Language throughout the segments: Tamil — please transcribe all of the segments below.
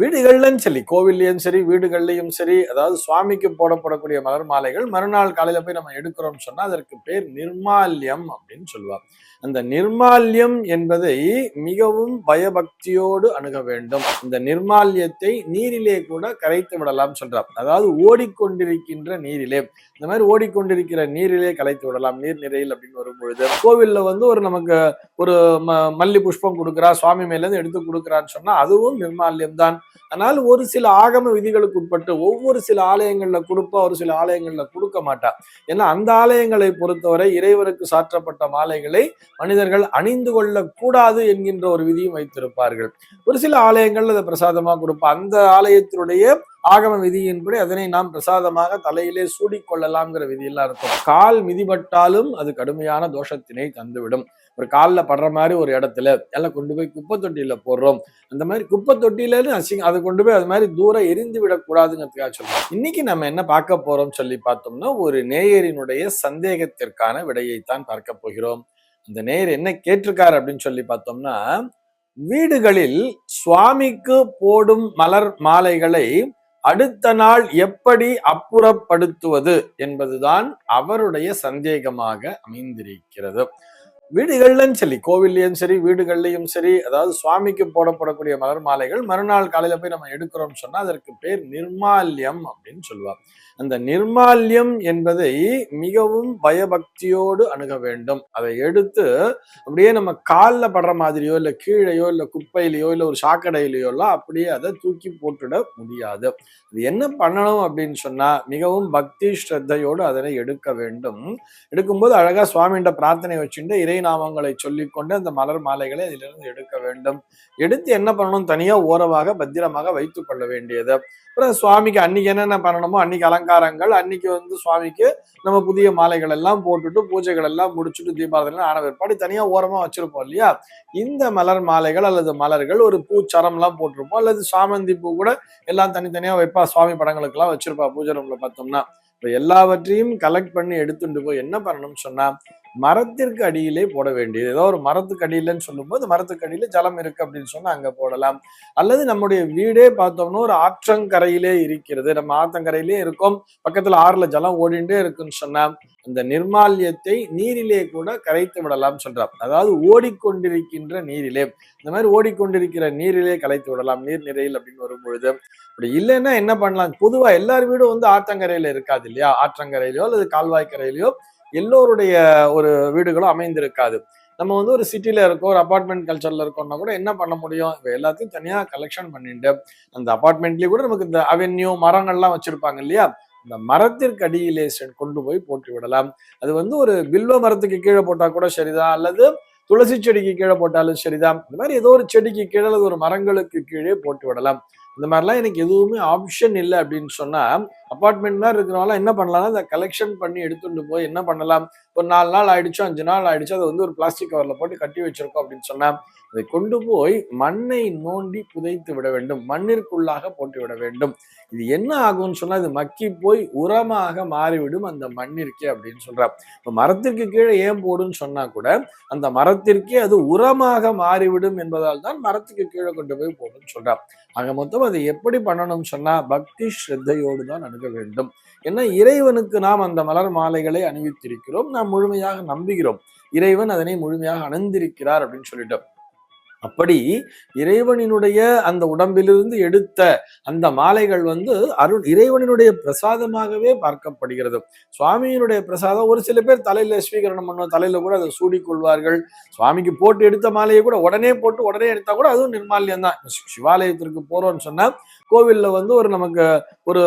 வீடுகள்லயும் சரி, கோவில்லையும் சரி, வீடுகள்லயும் சரி, அதாவது சுவாமிக்கு போடப்படக்கூடிய மலர் மாலைகள் மறுநாள் காலையில போய் நம்ம எடுக்கிறோம்னு சொன்னா அதற்கு பேர் நிர்மால்யம் அப்படின்னு சொல்லுவாங்க. அந்த நிர்மால்யம் என்பதை மிகவும் பயபக்தியோடு அணுக வேண்டும். இந்த நிர்மால்யத்தை நீரிலே கூட கரைத்து விடலாம் சொல்றார். அதாவது ஓடிக்கொண்டிருக்கின்ற நீரிலே, இந்த மாதிரி ஓடிக்கொண்டிருக்கிற நீரிலே கலைத்து விடலாம். நீர் நிறையில் அப்படின்னு வரும்பொழுது கோவில்ல ஒரு நமக்கு ஒரு மல்லி புஷ்பம் கொடுக்குறா, சுவாமி மேல இருந்து எடுத்து கொடுக்குறான்னு சொன்னா அதுவும் நிர்மால்யம் தான். ஆனால் ஒரு சில ஆகம விதிகளுக்கு உட்பட்டு ஒவ்வொரு சில ஆலயங்கள்ல கொடுப்பா, ஒரு சில ஆலயங்கள்ல கொடுக்க மாட்டா. ஏன்னா அந்த ஆலயங்களை பொறுத்தவரை இறைவருக்கு சாற்றப்பட்ட மாலைகளை மனிதர்கள் அணிந்து கொள்ள கூடாது என்கின்ற ஒரு விதியும் வைத்திருப்பார்கள். ஒரு சில ஆலயங்கள்ல அதை பிரசாதமா கொடுப்பா. அந்த ஆலயத்தினுடைய ஆகம விதியின்படி அதனை நாம் பிரசாதமாக தலையிலே சூடிக்கொள்ளலாம்ங்கிற விதியெல்லாம் இருக்கும். கால் மிதிபட்டாலும் அது கடுமையான தோஷத்தினை தந்துவிடும். ஒரு காலில் படுற மாதிரி ஒரு இடத்துல எல்லாம் கொண்டு போய் குப்பை தொட்டியில போடுறோம். அந்த மாதிரி குப்பை தொட்டியிலன்னு அதை கொண்டு போய் அது மாதிரி தூரம் எரிந்து விடக்கூடாதுங்கிறதுக்காக சொல்றோம். இன்னைக்கு நம்ம என்ன பார்க்க போறோம் சொல்லி பார்த்தோம்னா, ஒரு நேயரினுடைய சந்தேகத்திற்கான விடையைத்தான் பார்க்க போகிறோம். இந்த நேயர் என்ன கேட்டிருக்காரு அப்படின்னு சொல்லி பார்த்தோம்னா, வீடுகளில் சுவாமிக்கு போடும் மலர் மாலைகளை அடுத்த நாள் எப்படி அப்புறப்படுத்துவது என்பதுதான் அவருடைய சந்தேகமாக அமைந்திருக்கிறது. வீடுகள்லயும் சரி, கோவில்லையும் சரி, வீடுகள்லயும் சரி, அதாவது சுவாமிக்கு போடப்படக்கூடிய மலர் மாலைகள் மறுநாள் காலையில போய் நம்ம எடுக்கிறோம்னு சொன்னா அதற்கு பேர் நிர்மால்யம் அப்படின்னு சொல்லுவாங்க. அந்த நிர்மால்யம் என்பதை மிகவும் பயபக்தியோடு அணுக வேண்டும். அதை எடுத்து அப்படியே நம்ம காலில் படுற மாதிரியோ இல்லை கீழையோ இல்லை குப்பையிலையோ இல்லை ஒரு சாக்கடையிலையோ எல்லாம் அப்படியே அதை தூக்கி போட்டுட முடியாது. அது என்ன பண்ணணும் அப்படின்னு சொன்னா மிகவும் பக்தி ஸ்ரத்தையோடு அதனை எடுக்க வேண்டும். எடுக்கும்போது அழகா சுவாமிகிட்ட பிரார்த்தனை வச்சுட்டு இறை நாமங்களை சொல்லிக்கொண்டு அந்த மலர் மாலைகளை அதிலிருந்து எடுக்க வேண்டும். எடுத்து என்ன பண்ணணும், தனியா ஓரமாக பத்திரமாக வைத்துக் கொள்ள வேண்டியது. அப்புறம் சுவாமிக்கு அன்னைக்கு என்னென்ன பண்ணணுமோ அன்னைக்கு அலங்காரங்கள், அன்னைக்கு சுவாமிக்கு நம்ம புதிய மாலைகள் எல்லாம் போட்டுட்டு பூஜைகள் எல்லாம் முடிச்சுட்டு தீபாவளி ஆன பிற்பாடு தனியா ஓரமா வச்சிருப்போம் இல்லையா. இந்த மலர் மாலைகள் அல்லது மலர்கள் ஒரு பூச்சரம் எல்லாம் போட்டிருப்போம், அல்லது சாமந்தி பூ கூட எல்லாம் தனித்தனியா வைப்பா, சுவாமி படங்களுக்கு எல்லாம் வச்சிருப்பா பூஜை ரூம்ல பார்த்தோம்னா. எல்லாவற்றையும் கலெக்ட் பண்ணி எடுத்துட்டு போய் என்ன பண்ணணும்னு சொன்னா, மரத்திற்கு அடியிலே போட வேண்டியது. ஏதோ ஒரு மரத்துக்கு அடியிலன்னு சொல்லும்போது மரத்துக்கு அடியில ஜலம் இருக்கு அப்படின்னு சொன்னா அங்க போடலாம். அல்லது நம்முடைய வீடே பார்த்தோம்னா ஒரு ஆற்றங்கரையிலே இருக்கிறது, நம்ம ஆற்றங்கரையிலே இருக்கோம், பக்கத்துல ஆறுல ஜலம் ஓடிண்டே இருக்குன்னு சொன்னா அந்த நிர்மால்யத்தை நீரிலே கூட கரைத்து விடலாம் சொல்றார். அதாவது ஓடிக்கொண்டிருக்கின்ற நீரிலே, இந்த மாதிரி ஓடிக்கொண்டிருக்கிற நீரிலே கலைத்து விடலாம். நீர் நிறையில் அப்படின்னு வரும்பொழுது அப்படி இல்லைன்னா என்ன பண்ணலாம், பொதுவா எல்லார் வீடும் ஆற்றங்கரையில இருக்காது இல்லையா. ஆற்றங்கரையிலயோ அல்லது கால்வாய்க்கரையிலயோ எல்லோருடைய ஒரு வீடுகளும் அமைந்திருக்காது. நம்ம ஒரு சிட்டில இருக்கோம், ஒரு அபார்ட்மெண்ட் கல்ச்சர்ல இருக்கோம்னா கூட என்ன பண்ண முடியும், இப்போ எல்லாத்தையும் தனியா கலெக்ஷன் பண்ணிட்டு அந்த அபார்ட்மெண்ட்லயே கூட நமக்கு இந்த அவென்யூ மரங்கள்லாம் வச்சிருப்பாங்க இல்லையா, இந்த மரத்திற்கு அடியிலே கொண்டு போய் போட்டு விடலாம். அது ஒரு பில்வ மரத்துக்கு கீழே போட்டா கூட சரிதான், அல்லது துளசி செடிக்கு கீழே போட்டாலும் சரிதான். இந்த மாதிரி ஏதோ ஒரு செடிக்கு கீழே அல்லது ஒரு மரங்களுக்கு கீழே போட்டு விடலாம். இந்த மாதிரிலாம் எனக்கு எதுவுமே ஆப்ஷன் இல்லை அப்படின்னு சொன்னா அபார்ட்மெண்ட் மாதிரி இருக்கிறவங்களாம் என்ன பண்ணலாம்னா அதை கலெக்ஷன் பண்ணி எடுத்துட்டு போய் என்ன பண்ணலாம், ஒரு 4 நாள் ஆயிடுச்சோ 5 நாள் ஆயிடுச்சோ அதை ஒரு பிளாஸ்டிக் கவர்ல போட்டு கட்டி வச்சிருக்கோம் அப்படின்னு சொன்னா அதை கொண்டு போய் மண்ணை நோண்டி புதைத்து விட வேண்டும், மண்ணிற்குள்ளாக போட்டு விட வேண்டும். இது என்ன ஆகும்னு சொன்னா இது மக்கி போய் உரமாக மாறிவிடும் அந்த மண்ணிற்கே அப்படின்னு சொல்றார். இப்ப மரத்திற்கு கீழே ஏன் போடுன்னு சொன்னா கூட அந்த மரத்திற்கே அது உரமாக மாறிவிடும் என்பதால் தான் மரத்துக்கு கீழே கொண்டு போய் போடுன்னு சொல்றார். ஆக மொத்தம் அதை எப்படி பண்ணணும்னு சொன்னா பக்தி ஸ்ரத்தையோடு தான் அணுக வேண்டும். ஏன்னா இறைவனுக்கு நாம் அந்த மலர் மாலைகளை அணிவித்திருக்கிறோம், நாம் முழுமையாக நம்புகிறோம், இறைவன் அதனை முழுமையாக அணிந்திருக்கிறார் அப்படின்னு சொல்லிட்டோம். அப்படி இறைவனினுடைய அந்த உடம்பிலிருந்து எடுத்த அந்த மாலைகள் இறைவனினுடைய பிரசாதமாகவே பார்க்கப்படுகிறது. சுவாமியினுடைய பிரசாதம் ஒரு சில பேர் தலையில ஸ்வீகரணம் பண்ணுவோம், தலையில கூட அதை சூடிக்கொள்வார்கள். சுவாமிக்கு போட்டு எடுத்த மாலையை கூட உடனே போட்டு உடனே எடுத்தா கூட அதுவும் நிர்மால்யம் தான். சிவாலயத்திற்கு போறோம்னு சொன்னா கோவில்ல ஒரு நமக்கு ஒரு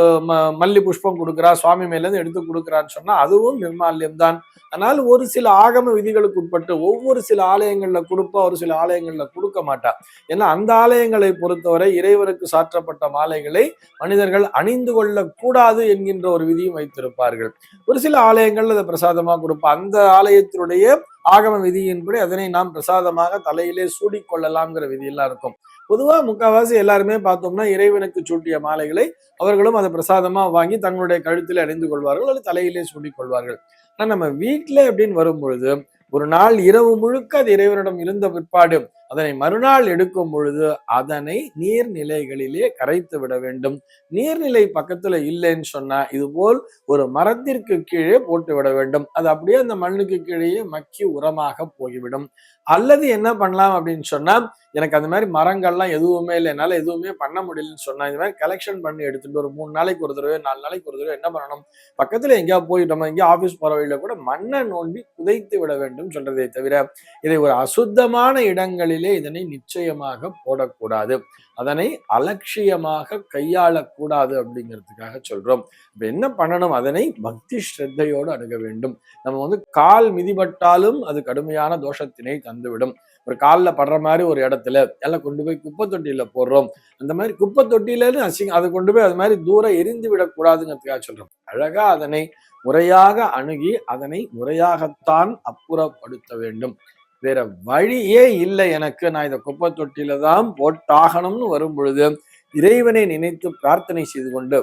மல்லி புஷ்பம் கொடுக்குறா, சுவாமி மேல இருந்து எடுத்து கொடுக்குறான்னு சொன்னா அதுவும் நிர்மால்யம் தான். ஆனால் ஒரு சில ஆகம விதிகளுக்கு உட்பட்டு ஒவ்வொரு சில ஆலயங்கள்ல கொடுப்பா, ஒரு சில ஆலயங்கள்ல கொடுக்க மாட்டா. ஏன்னா அந்த ஆலயங்களை பொறுத்தவரை இறைவருக்கு சாற்றப்பட்ட மாலைகளை மனிதர்கள் அணிந்து கொள்ள கூடாது என்கின்ற ஒரு விதியும் வைத்திருப்பார்கள். ஒரு சில ஆலயங்கள்ல அதை பிரசாதமா கொடுப்பா. அந்த ஆலயத்தினுடைய ஆகம விதியின்படி அதனை நாம் பிரசாதமாக தலையிலே சூடிக்கொள்ளலாம்ங்கிற விதியெல்லாம் இருக்கும். பொதுவா முக்கால்வாசி எல்லாருமே பார்த்தோம்னா இறைவனுக்கு சூட்டிய மாலைகளை அவர்களும் அதை பிரசாதமா வாங்கி தங்களுடைய கழுத்திலே அணிந்து கொள்வார்கள் அல்லது தலையிலே சூடிக் கொள்வார்கள். ஆனா நம்ம வீட்டுல அப்படின்னு வரும் பொழுது ஒரு நாள் இரவு முழுக்க அது இறைவனிடம் இருந்த பிற்பாடு அதனை மறுநாள் எடுக்கும் பொழுது அதனை நீர்நிலைகளிலே கரைத்து விட வேண்டும். நீர்நிலை பக்கத்துல இல்லைன்னு சொன்னா இது போல் ஒரு மரத்திற்கு கீழே போட்டு விட வேண்டும். அது அப்படியே அந்த மண்ணுக்கு கீழே மக்கி உரமாக போய்விடும். அல்லது என்ன பண்ணலாம் அப்படின்னு சொன்னா, எனக்கு அந்த மாதிரி மரங்கள்லாம் எதுவுமே இல்லை, என்னால எதுவுமே பண்ண முடியலன்னு சொன்னா, இந்த மாதிரி கலெக்ஷன் பண்ணி எடுத்துட்டு ஒரு 3 நாளைக்கு ஒரு தடவை 4 நாளைக்கு ஒரு தடவை என்ன பண்ணணும், பக்கத்துல எங்கேயா போய் நம்ம எங்கேயா ஆபீஸ் போற வழியில கூட மண்ணை நோண்டி புதைத்து விட வேண்டும் சொல்றதை தவிர, இதை ஒரு அசுத்தமான இடங்களிலே இதனை நிச்சயமாக போடக்கூடாது. அதனை அலட்சியமாக கையாளக்கூடாது அப்படிங்கிறதுக்காக சொல்றோம். இப்ப என்ன பண்ணணும், அதனை பக்தி ஸ்ரத்தையோடு அணுக வேண்டும். நம்ம கால் மிதிபட்டாலும் அது கடுமையான தோஷத்தினை தந்துவிடும். ஒரு காலில் படுற மாதிரி ஒரு இடத்துல எல்லாம் கொண்டு போய் குப்பை தொட்டியில போடுறோம். அந்த மாதிரி குப்பை தொட்டியிலன்னு அதை கொண்டு போய் அது மாதிரி தூரம் எரிந்து விடக்கூடாதுங்கிறதுக்காக சொல்றோம். அழகா அதனை முறையாக அணுகி அதனை முறையாகத்தான் அப்புறப்படுத்த வேண்டும். வேற வழியே இல்லை, எனக்கு நான் இதை குப்பை தொட்டியில தான் போட்டாகணும்னு வரும் பொழுது இறைவனை நினைத்து பிரார்த்தனை செய்து கொண்டு,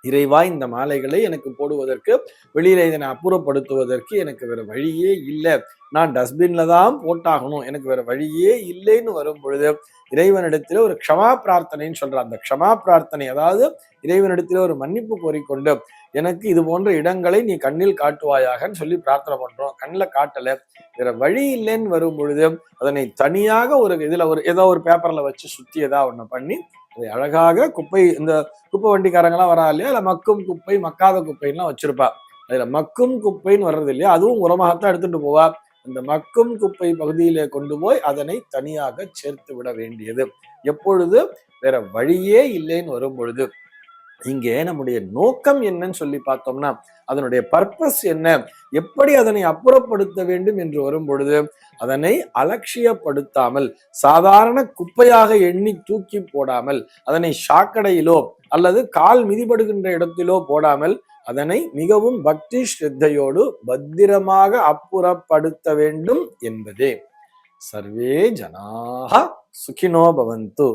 இறைவா இந்த மாலைகளை எனக்கு போடுவதற்கு, வெளியில இதனை அப்புறப்படுத்துவதற்கு எனக்கு வேற வழியே இல்லை, நான் டஸ்ட்பின்ல தான் போட்டாகணும், எனக்கு வேற வழியே இல்லைன்னு வரும் பொழுது இறைவனிடத்துல ஒரு க்ஷமா பிரார்த்தனைன்னு சொல்ற அந்த க்ஷமா பிரார்த்தனை, அதாவது இறைவனிடத்துல ஒரு மன்னிப்பு கோரிக்கொண்டு, எனக்கு இது போன்ற இடங்களை நீ கண்ணில் காட்டுவாயாகன்னு சொல்லி பிரார்த்தனை பண்றோம். கண்ணில் காட்டல, வேற வழி இல்லைன்னு வரும் பொழுது அதனை தனியாக ஒரு இதுல ஏதோ ஒரு பேப்பர்ல வச்சு சுத்தி ஏதாவது ஒண்ணு பண்ணி அதை அழகாக இந்த குப்பை வண்டிக்காரங்கெல்லாம் வரா இல்லையா, இல்ல மக்கும் குப்பை மக்காத குப்பைலாம் வச்சிருப்பா. அதுல மக்கும் குப்பைன்னு வர்றது இல்லையா, அதுவும் உரமாகத்தான் எடுத்துட்டு போவா. அந்த மக்கும் குப்பை பகுதியிலே கொண்டு போய் அதனை தனியாக சேர்த்து விட வேண்டியது. எப்பொழுது வேற வழியே இல்லைன்னு வரும் பொழுது. இங்கே நம்முடைய நோக்கம் என்னன்னு சொல்லி பார்த்தோம்னா, அதனுடைய பர்பஸ் என்ன, எப்படி அதனை அப்புறப்படுத்த வேண்டும் என்று வரும் பொழுது அதனை அலட்சியப்படுத்தாமல், சாதாரண குப்பையாக எண்ணி தூக்கி போடாமல், அதனை சாக்கடையிலோ அல்லது கால் மிதிபடுகின்ற இடத்திலோ போடாமல், அதனை மிகவும் பக்தி ஸ்ரத்தையோடு பத்திரமாக அப்புறப்படுத்த வேண்டும் என்பதே. சர்வே ஜனாஹ சுகினோ பவந்து.